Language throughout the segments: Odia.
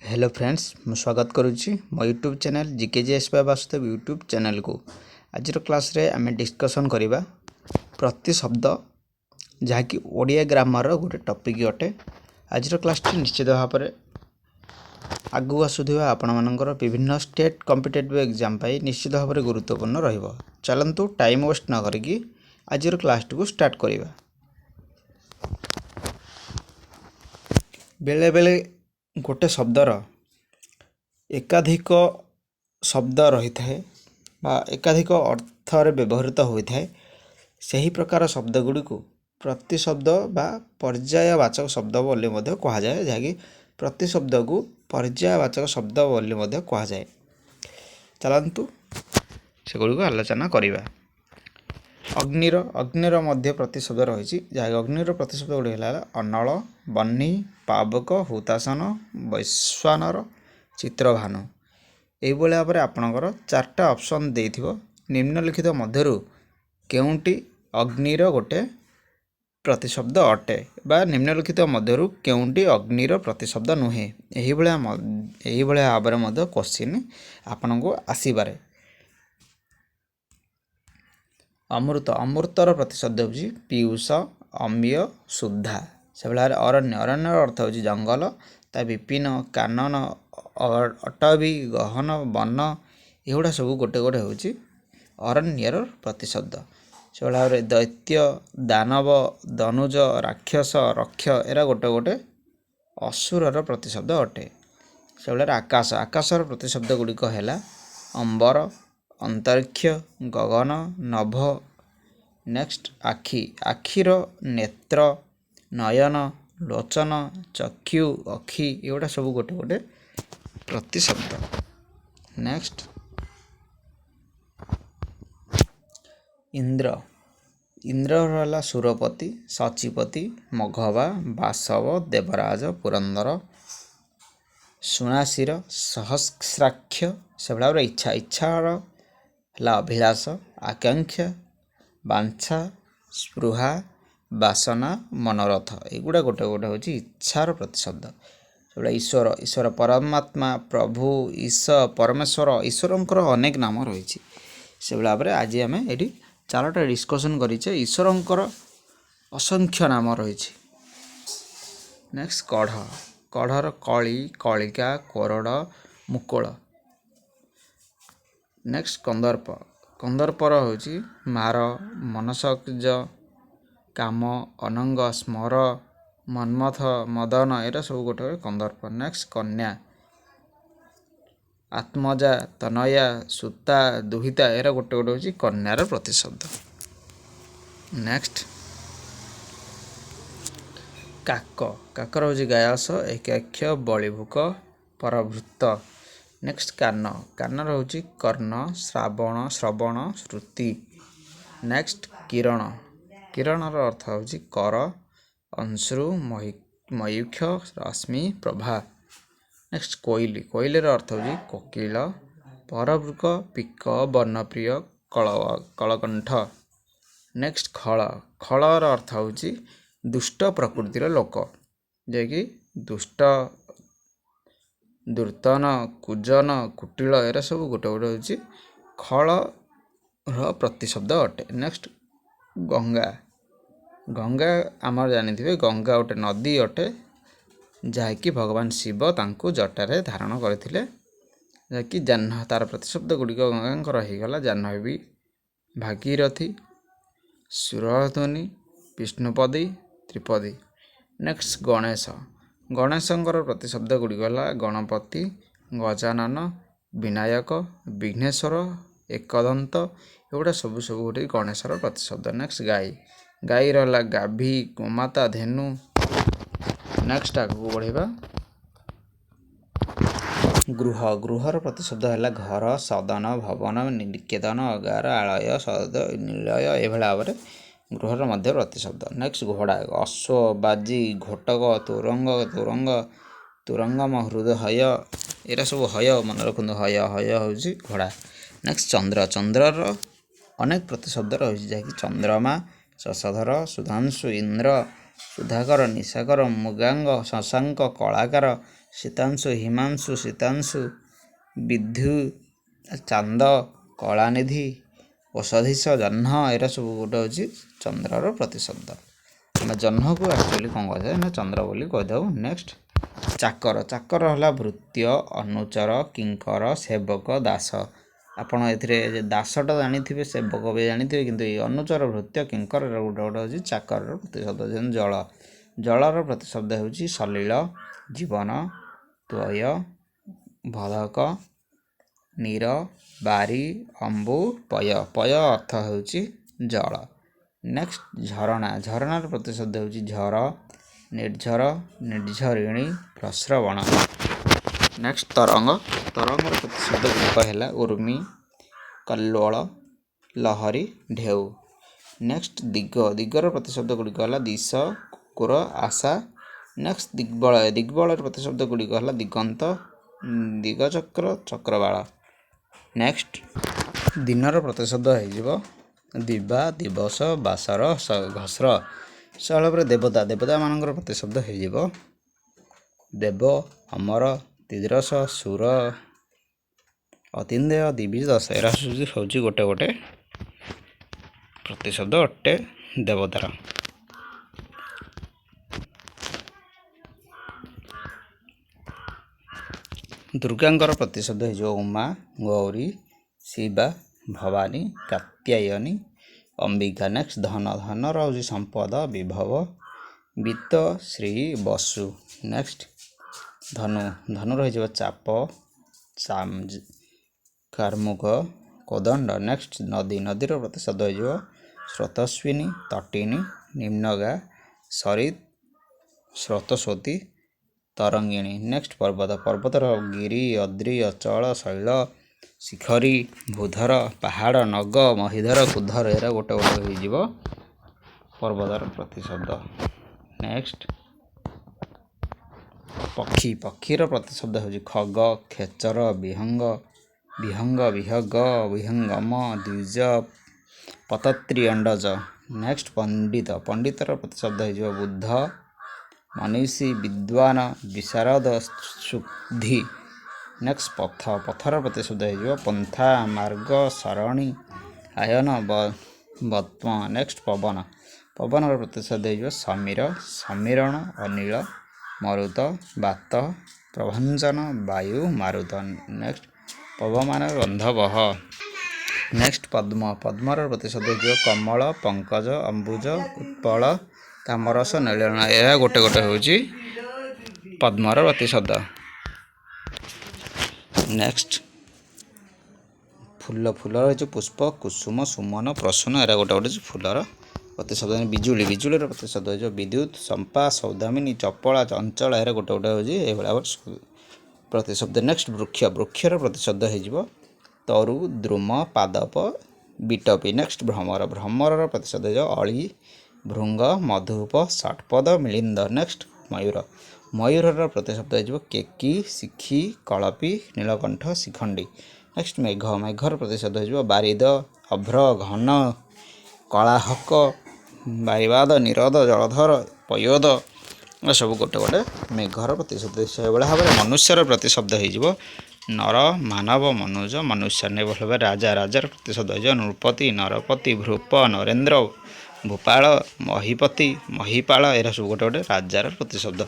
हेलो फ्रेंड्स मु स्वागत करुच्ची मो यूट्यूब चैनल जीकेजीएस वास्तव यूट्यूब चैनल को आज क्लास रे आम डिस्कसन करवा प्रति शब्द जहाँकि ओडिया ग्रामर गोटे टॉपिक अटे। आज क्लास निश्चित भाव में आगू आसुवा आपण मानकर विभिन्न स्टेट कॉम्पिटिटिव एग्जाम निश्चित भाव में गुरुत्वपूर्ण रहिबो। चलंतु टाइम वेस्ट न करिकी आज क्लास को स्टार्ट करवा। बेले बेले गोटे शब्दर एकाधिक शब्द रही थाए बा एकाधिक अर्थ व्यवहृत होता है। सही प्रकार शब्द गुड़ी को प्रति शब्द बा पर्यायवाचक शब्द बोली कह जाए, जहाँकि प्रति शब्द को पर्यायवाचक शब्द बोली कह जाए। चलतु सेगुड़ी को आलोचना करवा। अग्निर मध्य प्रति शब्द रही, जहाँ अग्निर प्रति शब्द गुड़ी अनल, बन्ही, पावक, हुतासन, वैश्वानर, चित्रभानु। यही भाव में आपणकर चार्टा ऑप्शन देथिबो। निम्नलिखित मध्यरु केउंटी अग्निर गोटे प्रतिशब्द अटे बा निम्नलिखित मध्यरु केउंटी अग्निर प्रतिशब्द नुहे। यही भाव में क्वेश्चन आपन को आसीबारे। अमृत अमृतर प्रतिशब्द होची पीयूष, अम्य, शुद्धा। से भाव अरण्य अरण्य अर्थ होची जंगल, ता विपिन, कानन, अटवी, गहन, वन। एगुड़ा सब गोटे गोटे होची अरण्यर प्रतिशब्द। से भाव दैत्य, दानव, दनुज, राक्षस, रक्ष एरा गोटे गोटे असुरर प्रतिशब्द अटे। से भाव आकाश आकाशर प्रतिशब्द गुड़िक है अंबर, अंतरिक्ष, गगन, नभ। नेक्स्ट आखि आखिर नेत्र, नयन, लोचन, चक्षु, अखि एगुड़ा सब गोटे गोटे प्रतिशब्द। नेक्स्ट इंद्र इंद्र रहा सुरपति, सचिपति, मघवा, बासव, देवराज, पुरंदर, सुनाशिर, सहस्राक्ष। से भाव इच्छा इच्छार अभिलाष, आकांक्षा, बांछा, स्पृहा, बासना, मनोरथ। एगुड़ा गोटे गोटे हूँ इच्छार प्रतिशब्द। ईश्वर ईश्वर परमात्मा, प्रभु, ईश, परमेश्वर। ईश्वरंकर अनेक नाम रही। से भाव में आज आम ये चारोटा डिस्कसन करें। ईश्वरंकर असंख्य नाम रही। नेक्स्ट कढ़ कढ़र कली, कलिका, कोरड़, मुकुल। नेक्स्ट कंदर्प कंदर्पर हूँ मार, मनसज, काम, अनंग, स्मर, मन्मथ, मदन एरा सब गोटे कंदर्प। नेक्स्ट कन्या आत्मजा, तनया, सुता, दुहिता एरा गोटे गोटे हूँ कन्यार प्रतिशब्द। नेक्स्ट काक काकर हूँ गायस, एकाक्ष, बलिभूक, परभृत। नेक्स्ट कान कानर हूँ कर्ण, श्रावण, श्रवण, श्रुति। नेक्स्ट किरण किरणर अर्थ हूँ कर, अंशु, मयूख, रश्मि, प्रभा। नेक्स्ट कोइली कोइलीर अर्थ हूँ कोकिल, परभृक, पिक, वर्णप्रिय, कलकंठ। नेक्स्ट खल खलर अर्थ हूँ दुष्ट प्रकृतिर लोक, जे दुष्ट, दुर्तन, कुजन, कुटिल एरा सब गोटे गोटे हूँ खल प्रतिशब्द अटे। नेक्स्ट गंगा गंगा आमर जानी गंगा गोटे नदी अटे, जहाँकि भगवान शिव तांको जटारे धारण करथिले, जहाँकि जाह्नवी तार प्रतिशब्द गुड़िक गंगांकर होगला जाह्नवी, भागीरथी, सुरध्वनि, विष्णुपदी, त्रिपदी। नेक्स्ट गणेश गणेशंकर प्रतिशब्द गुड़िक गणपति, गजानन, विनायक, विघ्नेश्वर, एकदंत एगुड़ा सब सब गोटे गणेशर प्रतिशब्द। नेक्स्ट गाई गाई रहा गाभी, गोमाता, धेनु। नेक्स्ट आगू बढ़ेगा गृह गृहर प्रतिशब्द है घर, सदन, भवन, निकेतन, अगार, आलय, सद, निलय। ये भाव में गृहर मध्य प्रतिशब्द। नेक्स्ट घोड़ा अश्व, बाजी, घोटक, तुरंग, तुरंग, तुरंगम, हृदय एरा सब हय मन रखु हय हय हूँ घोड़ा। नेक्स्ट चंद्र चंद्रर अनेक प्रतिशब्द रही, जहाँकि चंद्रमा, शशधर, सुधांशु, इंद्र, ସୁଧାକର ନିଶାକର ମୃଗାଙ୍ଗ ଶଶାଙ୍କ କଳାକାର ଶୀତାଂଶୁ ହିମାଂଶୁ ଶୀତାଂଶୁ ବିଦ୍ୟୁ ଚାନ୍ଦ କଳାନିଧି ଔଷଧୀଶ ଜହ୍ନ ଏରା ସବୁ ଗୋଟେ ହେଉଛି ଚନ୍ଦ୍ରର ପ୍ରତିଶବ୍ଦ। ଆମେ ଜହ୍ନକୁ ଆକ୍ଚୁଆଲି କ'ଣ କହିଥାଉ ନା ଚନ୍ଦ୍ର ବୋଲି କହିଥାଉ। ନେକ୍ସଟ ଚାକର। ଚାକର ହେଲା ଭୃତ୍ୟ ଅନୁଚର କିଙ୍କର ସେବକ ଦାସ। ଆପଣ ଏଥିରେ ଦାସଟା ଜାଣିଥିବେ ସେବକ ବି ଜାଣିଥିବେ, କିନ୍ତୁ ଏଇ ଅନୁଚର ଭୃତ୍ୟ କିଙ୍କରର ଗୋଟେ ହେଉଛି ଚାକରର ପ୍ରତିଶବ୍ଦ। ଯେମିତି ଜଳ, ଜଳର ପ୍ରତିଶବ୍ଦ ହେଉଛି ସଲିଳ ଜୀବନ ତ୍ୱୟ ଭଦକ ନୀର ବାରି ଅମ୍ବୁ ପୟ। ପୟ ଅର୍ଥ ହେଉଛି ଜଳ। ନେକ୍ସଟ ଝରଣା। ଝରଣାର ପ୍ରତିଶବ୍ଦ ହେଉଛି ଝର ନିର୍ଝର ନିର୍ଝରିଣୀ ପ୍ରସ୍ରବଣ। ନେକ୍ସଟ ତରଙ୍ଗ। ତରଙ୍ଗର ପ୍ରତିଶବ୍ଦ ଗୁଡ଼ିକ ହେଲା ଉର୍ମି କଲ୍ଲୋଳ ଲହରୀ ଢେଉ। ନେକ୍ସଟ ଦିଗ। ଦିଗର ପ୍ରତିଶବ୍ଦ ଗୁଡ଼ିକ ହେଲା ଦିଶ କୁକୁର ଆଶା। ନେକ୍ସଟ ଦିଗ୍ବଳୟ। ଦିଗ୍ବଳୟର ପ୍ରତିଶବ୍ଦ ଗୁଡ଼ିକ ହେଲା ଦିଗନ୍ତ ଦିଗଚକ୍ର ଚକ୍ରବାଳ। ନେକ୍ସଟ ଦିନର ପ୍ରତିଶବ୍ଦ ହେଇଯିବ ଦିବା ଦିବସ ବାସର ଘସ୍ର। ସହଳରେ ଦେବତା। ଦେବତାମାନଙ୍କର ପ୍ରତିଶବ୍ଦ ହେଇଯିବ ଦେବ ଅମର ତିଦ୍ରସ ସୁର ଅତୀନ୍ଦ୍ରିୟ ଦିବିଦଶ। ଏରା ହେଉଛି ଗୋଟେ ଗୋଟେ ପ୍ରତିଶବ୍ଦ ଅଟେ ଦେବତାର। ଦୁର୍ଗାଙ୍କର ପ୍ରତିଶବ୍ଦ ହେଇଯିବ ଉମା ଗୌରୀ ଶିବା ଭବାନୀ କାତ୍ୟାୟନୀ ଅମ୍ବିକା। ନେକ୍ସଟ ଧନ। ଧନର ହେଉଛି ସମ୍ପଦ ବିଭବ ବିତ୍ତ ଶ୍ରୀ ବସୁ। ନେକ୍ସଟ ଧନୁ। ଧନୁର ହେଇଯିବ ଚାପ କାର୍ମୁକ କୋଦଣ୍ଡ। ନେକ୍ସଟ ନଦୀ। ନଦୀର ପ୍ରତିଶବ୍ଦ ହେଇଯିବ ସ୍ରୋତସ୍ୱିନୀ ତଟିନୀ ନିମ୍ନଗା ସରିତ ସ୍ରୋତସ୍ୱତୀ ତରଙ୍ଗିଣୀ। ନେକ୍ସଟ ପର୍ବତ। ପର୍ବତର ଗିରି ଅଦ୍ରି ଅଚଳ ଶୈଳ ଶିଖରୀ ଭୂଧର ପାହାଡ଼ ନଗ ମହିଧର କୁଧର। ଏରା ଗୋଟେ ଗୋଟେ ହେଇଯିବ ପର୍ବତର ପ୍ରତିଶବ୍ଦ। ନେକ୍ସଟ ପକ୍ଷୀ। ପକ୍ଷୀର ପ୍ରତିଶବ୍ଦ ହେଉଛି ଖଗ ଖେଚର ବିହଙ୍ଗ ବିହଙ୍ଗ ବିହଗ ବିହଙ୍ଗମ ଦ୍ୱିଜ ପତତ୍ରୀ ଅଣ୍ଡଜ। ନେକ୍ସଟ ପଣ୍ଡିତ। ପଣ୍ଡିତର ପ୍ରତିଶବ୍ଦ ହେଇଯିବ ବୁଦ୍ଧ ମନୀଷୀ ବିଦ୍ୱାନ ବିଶାରଦ ସୁଧୀ। ନେକ୍ସଟ ପଥ। ପଥର ପ୍ରତିଶବ୍ଦ ହେଇଯିବ ପନ୍ଥା ମାର୍ଗ ସରଣୀ ଆୟନ ବତ୍ମ। ନେକ୍ସଟ ପବନ। ପବନର ପ୍ରତିଶବ୍ଦ ହେଇଯିବ ସମୀର ସମୀରଣ ଅନିଳ ମରୁତ ବାତ ପ୍ରଭଞ୍ଜନ ବାୟୁ ମାରୁତ। ନେକ୍ସଟ ପବମାନ ଗନ୍ଧବହ। ନେକ୍ସଟ ପଦ୍ମ। ପଦ୍ମର ପ୍ରତିଶବ୍ଦ ହେଇଯିବ କମଳ ପଙ୍କଜ ଅମ୍ବୁଜ ଉତ୍ପଳ ତାମରସ ନୀଳନ। ଏହା ଗୋଟେ ଗୋଟେ ହେଉଛି ପଦ୍ମର ପ୍ରତିଶବ୍ଦ। ନେକ୍ସଟ ଫୁଲ। ଫୁଲର ହେଉଛି ପୁଷ୍ପ କୁସୁମ ସୁମନ ପ୍ରସନ୍ନ। ଏରା ଗୋଟେ ଗୋଟେ ଫୁଲର ପ୍ରତିଶବ୍ଦ। ବିଜୁଳି। ବିଜୁଳିର ପ୍ରତିଶବ୍ଦ ହେଇଯିବ ବିଦ୍ୟୁତ ଚମ୍ପା ସୌଦାମିନୀ ଚପଳା ଚଞ୍ଚଳ। ଏରା ଗୋଟେ ଗୋଟେ ହେଉଛି ଏଇଭଳିଆ ପ୍ରତିଶବ୍ଦ। ନେକ୍ସଟ ବୃକ୍ଷ। ବୃକ୍ଷର ପ୍ରତିଶବ୍ଦ ହେଇଯିବ ତରୁ ଦ୍ରୁମ ପାଦପ ବିଟପି। ନେକ୍ସଟ ଭ୍ରମର। ଭ୍ରମରର ପ୍ରତିଶବ୍ଦ ହେଇଯିବ ଅଳି ଭୃଙ୍ଗ ମଧୁପ ଷଟ୍ପଦ ମିଳିନ୍ଦ। ନେକ୍ସଟ ମୟୂର। ମୟୂରର ପ୍ରତିଶବ୍ଦ ହେଇଯିବ କେକି ଶିଖି କଳପି ନୀଳକଣ୍ଠ ଶିଖଣ୍ଡୀ। ନେକ୍ସଟ ମେଘ। ମେଘର ପ୍ରତିଶବ୍ଦ ହେଇଯିବ ବାରିଦ ଅଭ୍ର ଘନ କଳାହକ ବାରିବାଦ ନିରୋଧ ଜଳଧର ପୟୋଦ। ଏସବୁ ଗୋଟେ ଗୋଟେ ମେଘର ପ୍ରତିଶବ୍ଦ। ସେଭଳିଆ ଭାବରେ ମନୁଷ୍ୟର ପ୍ରତିଶବ୍ଦ ହେଇଯିବ ନର ମାନବ ମନୁଜ ମନୁଷ୍ୟ। ଭାବେ ରାଜା। ରାଜାର ପ୍ରତିଶବ୍ଦ ହେଇଯିବ ନୃପତି ନରପତି ଭୃପ ନରେନ୍ଦ୍ର ଭୂପାଳ ମହିପତି ମହିପାଳ। ଏରା ସବୁ ଗୋଟେ ଗୋଟେ ରାଜାର ପ୍ରତିଶବ୍ଦ।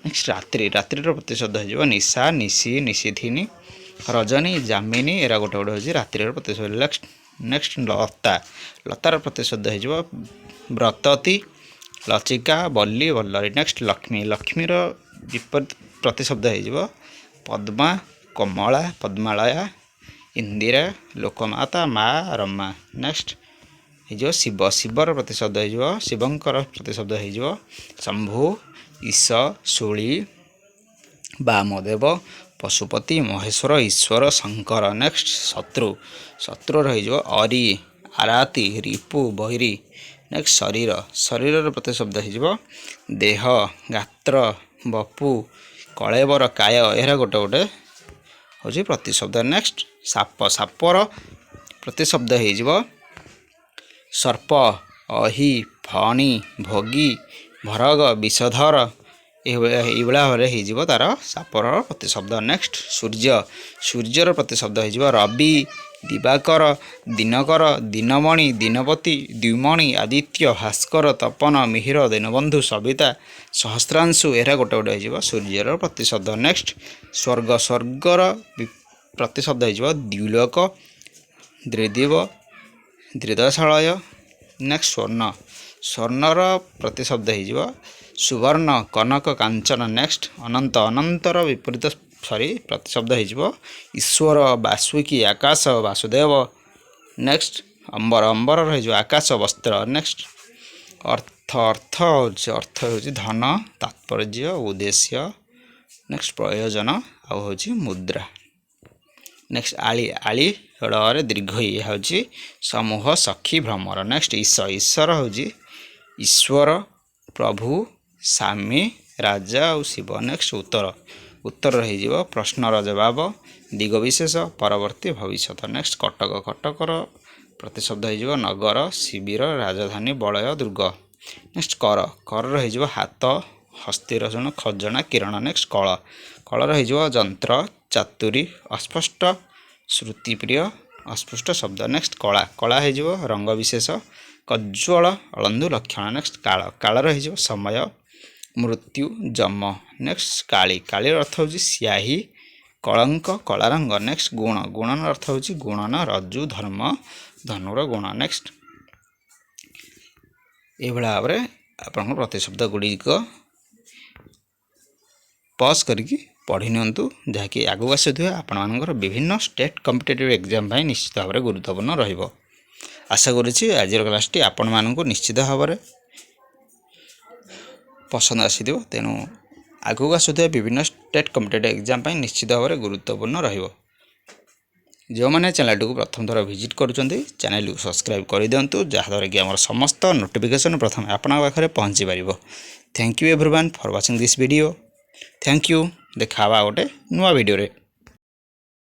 ନେକ୍ସଟ ରାତ୍ରି। ରାତ୍ରିର ପ୍ରତିଶବ୍ଦ ହେଇଯିବ ନିଶା ନିଶି ନିଶିଥିନୀ ରଜନୀ ଜାମିନୀ। ଏରା ଗୋଟେ ଗୋଟେ ହେଉଛି ରାତ୍ରିର ପ୍ରତିଶବ୍ଦ। ନେକ୍ସଟ ଲତା। ଲତାର ପ୍ରତିଶବ୍ଦ ହେଇଯିବ ବ୍ରତତୀ ଲଚିକା ବଲ୍ଲୀ ବଲ୍ଲରୀ। ନେକ୍ସଟ ଲକ୍ଷ୍ମୀ। ଲକ୍ଷ୍ମୀର ପ୍ରତିଶବ୍ଦ ହେଇଯିବ ପଦ୍ମା କମଳା ପଦ୍ମାଳୟା ଇନ୍ଦିରା ଲୋକମାତା ମା ରମା। ନେକ୍ସଟ ହେଇଯିବ ଶିବ। ଶିବର ପ୍ରତିଶବ୍ଦ ହେଇଯିବ ଶିବଙ୍କର ପ୍ରତିଶବ୍ଦ ହେଇଯିବ ଶମ୍ଭୁ ଈଶ ଶୂଳୀ ବାମଦେବ ପଶୁପତି ମହେଶ୍ୱର ଈଶ୍ୱର ଶଙ୍କର। ନେକ୍ସଟ ଶତ୍ରୁ। ଶତ୍ରୁର ହେଇଯିବ ଅରି ଆରାତି ରିପୁ ବୈରୀ। ନେକ୍ସଟ ଶରୀର। ଶରୀରର ପ୍ରତିଶବ୍ଦ ହେଇଯିବ ଦେହ ଗାତ୍ର ବପୁ କଳେବର କାୟ। ଏହା ଗୋଟେ ଗୋଟେ ହେଉଛି ପ୍ରତିଶବ୍ଦ। ନେକ୍ସଟ ସାପ। ସାପର ପ୍ରତିଶବ୍ଦ ହେଇଯିବ ସର୍ପ ଅହି ଫଣି ଭୋଗୀ ଭରଗ ବିଷଧର ଏଇଭଳିଆ ଭାବରେ ହେଇଯିବ ତାର ସାପର ପ୍ରତିଶବ୍ଦ। ନେକ୍ସଟ ସୂର୍ଯ୍ୟ, ସୂର୍ଯ୍ୟର ପ୍ରତିଶବ୍ଦ ହେଇଯିବ ରବି, ଦିବାକର, ଦିନକର, ଦିନମଣି, ଦିନପତି, ଦ୍ୱିମଣି, ଆଦିତ୍ୟ, ଭାସ୍କର, ତପନ, ମିହିର, ଦୀନବନ୍ଧୁ, ସବିତା, ସହସ୍ରାଂଶୁ। ଏରା ଗୋଟେ ଗୋଟେ ହେଇଯିବ ସୂର୍ଯ୍ୟର ପ୍ରତିଶବ୍ଦ। ନେକ୍ସଟ ସ୍ୱର୍ଗ, ସ୍ୱର୍ଗର ପ୍ରତିଶବ୍ଦ ହେଇଯିବ ଦ୍ୟୁଲୋକ, ଦ୍ରିଦିବ, ଦ୍ରିଦଶାଳୟ। ନେକ୍ସଟ ସ୍ୱର୍ଣ୍ଣ, ସ୍ୱର୍ଣ୍ଣର ପ୍ରତିଶବ୍ଦ ହେଇଯିବ ସୁବର୍ଣ୍ଣ, କନକ, କାଞ୍ଚନ। ନେକ୍ସଟ ଅନନ୍ତ, ଅନନ୍ତର ବିପରୀତ ପ୍ରତିଶବ୍ଦ ହେଇଯିବ ଈଶ୍ୱର, ବାସୁକି, ଆକାଶ, ବାସୁଦେବ। ନେକ୍ସଟ ଅମ୍ବର, ଅମ୍ବରର ହେଇଯିବ ଆକାଶ, ବସ୍ତ୍ର। ନେକ୍ସଟ ଅର୍ଥ, ଅର୍ଥ ହେଉଛି ଧନ, ତାତ୍ପର୍ଯ୍ୟ, ଉଦ୍ଦେଶ୍ୟ। ନେକ୍ସଟ ପ୍ରୟୋଜନ ଆଉ ହେଉଛି ମୁଦ୍ରା। ନେକ୍ସଟ ଆଳି, ଆଳି ରେ ଦୀର୍ଘ ଇ ହେଉଛି ସମୂହ, ସଖୀ, ଭ୍ରମର। ନେକ୍ସଟ ଈଶ, ଈଶ୍ୱର ହେଉଛି ଈଶ୍ୱର, ପ୍ରଭୁ, ସ୍ୱାମୀ, ରାଜା ଆଉ ଶିବ। ନେକ୍ସଟ ଉତ୍ତର, ଉତ୍ତର ହେଇଯିବ ପ୍ରଶ୍ନର ଜବାବ, ଦିଗ ବିଶେଷ, ପରବର୍ତ୍ତୀ, ଭବିଷ୍ୟତ। ନେକ୍ସଟ କଟକ, କଟକର ପ୍ରତିଶବ୍ଦ ହେଇଯିବ ନଗର, ଶିବିର, ରାଜଧାନୀ, ବଳୟ, ଦୁର୍ଗ। ନେକ୍ସଟ କର, କରର ହେଇଯିବ ହାତ, ହସ୍ତିର ଖଜଣା, କିରଣ। ନେକ୍ସଟ କଳ, କଳର ହେଇଯିବ ଯନ୍ତ୍ର, ଚାତୁରୀ, ଅସ୍ପଷ୍ଟ, ଶ୍ରୁତିପ୍ରିୟ, ଅସ୍ପଷ୍ଟ ଶବ୍ଦ। ନେକ୍ସଟ କଳା, କଳା ହେଇଯିବ ରଙ୍ଗ ବିଶେଷ, କଜ୍ଜ୍ୱଳ, ଅଳନ୍ଧୁ, ଲକ୍ଷଣ। ନେକ୍ସଟ କାଳ, କାଳର ହେଇଯିବ ସମୟ, ମୃତ୍ୟୁ, ଯମ। ନେକ୍ସଟ କାଳି, କାଳିର ଅର୍ଥ ହେଉଛି ସ୍ୟାହୀ, କଳଙ୍କ, କଳାରଙ୍ଗ। ନେକ୍ସଟ ଗୁଣ, ଗୁଣର ଅର୍ଥ ହେଉଛି ଗୁଣନ, ରଜ୍ଜୁ, ଧର୍ମ, ଧନୁର ଗୁଣ। ନେକ୍ସଟ ଏଇଭଳିଆ ଭାବରେ ଆପଣଙ୍କ ପ୍ରତିଶବ୍ଦ ଗୁଡ଼ିକ ପଜ୍ କରିକି ପଢ଼ି ନିଅନ୍ତୁ, ଯାହାକି ଆଗକୁ ଆସୁଥିବା ଆପଣମାନଙ୍କର ବିଭିନ୍ନ ଷ୍ଟେଟ୍ କମ୍ପିଟେଟିଭ୍ ଏକ୍ଜାମ୍ ପାଇଁ ନିଶ୍ଚିତ ଭାବରେ ଗୁରୁତ୍ୱପୂର୍ଣ୍ଣ ରହିବ। ଆଶା କରୁଛି ଆଜିର କ୍ଲାସ୍ଟି ଆପଣମାନଙ୍କୁ ନିଶ୍ଚିତ ଭାବରେ ପସନ୍ଦ ଆସିଥିବ। ତେଣୁ ଆଗକୁ ଆସୁଥିବା ବିଭିନ୍ନ ଷ୍ଟେଟ୍ କମ୍ପିଟେଟିଭ୍ ଏକ୍ଜାମ୍ ପାଇଁ ନିଶ୍ଚିତ ଭାବରେ ଗୁରୁତ୍ୱପୂର୍ଣ୍ଣ ରହିବ। ଯେଉଁମାନେ ଚ୍ୟାନେଲଟିକୁ ପ୍ରଥମ ଥର ଭିଜିଟ୍ କରୁଛନ୍ତି ଚ୍ୟାନେଲକୁ ସବସ୍କ୍ରାଇବ୍ କରିଦିଅନ୍ତୁ, ଯାହାଦ୍ୱାରା କି ଆମର ସମସ୍ତ ନୋଟିଫିକେସନ୍ ପ୍ରଥମେ ଆପଣଙ୍କ ପାଖରେ ପହଞ୍ଚି ପାରିବ। Thank you everyone for watching this video. Thank you. ଦେଖା ହେବା ଗୋଟେ ନୂଆ ଭିଡ଼ିଓରେ।